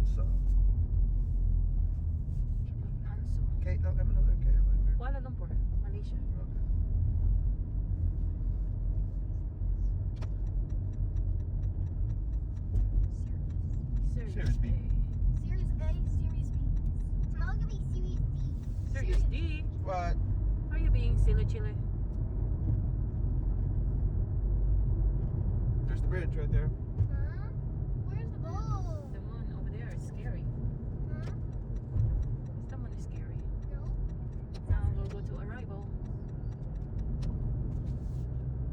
Alonso. Anso. KLM, another KLM. Kuala Lumpur, Malaysia. Okay. Series B. Series A, Series B. Tomorrow gonna be Series D. Series D. What? Are you being silly chili? There's the bridge right there. Huh? Where's the ball? The moon over there is scary. Huh? The moon is scary. No. Now we'll go to arrival.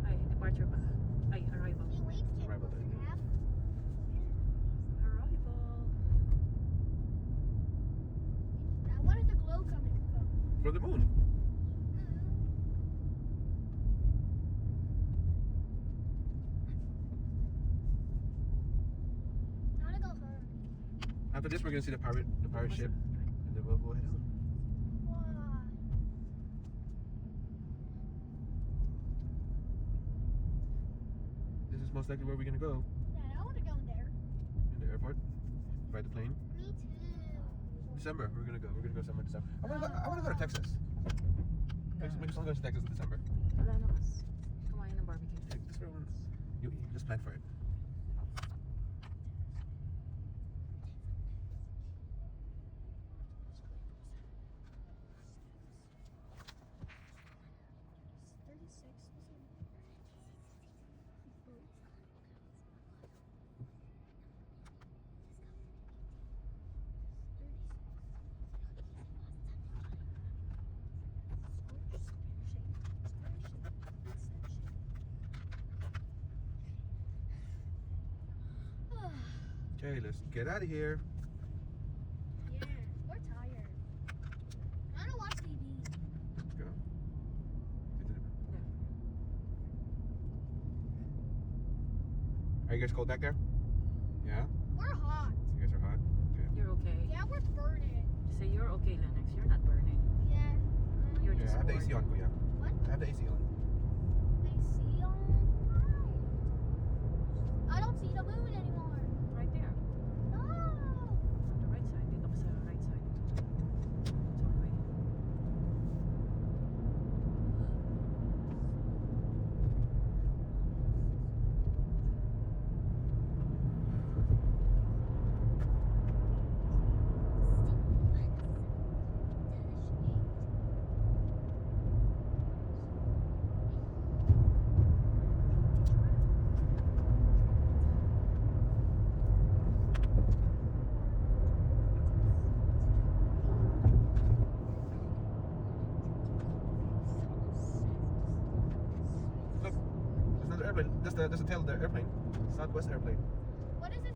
Ay, departure ba? Ay, arrival. The waves can't Arrival go there. through half. Arrival. Now, what is the glow coming from? For the moon. I wanna go home. After this, we're gonna see the pirate ship, and then we'll head out. Why? This is most likely where we're gonna go. Dad, I wanna go in there. In the airport. Ride the plane. Me too. December. We're gonna go somewhere in December. I wanna go to Texas. We just wanna go to Texas in December. Wala na mas. Kumain ng barbecue. You just plan for it. Okay, let's get out of here. Yeah, we're tired. I don't watch TV. Let's go. Are you guys cold back there? Yeah? We're hot. You guys are hot? Okay. You're okay. Yeah, we're burning. Just say you're okay, Lennox. You're not burning. Yeah. You're Yeah, just I have the AC on, bored. Kuya. What? I have the AC on. AC on? I don't see the moon anymore. Right there. No. On the right side. Dito ka sa right side. It's one way. Look, there's another airplane. That's the tail of the airplane. Southwest airplane.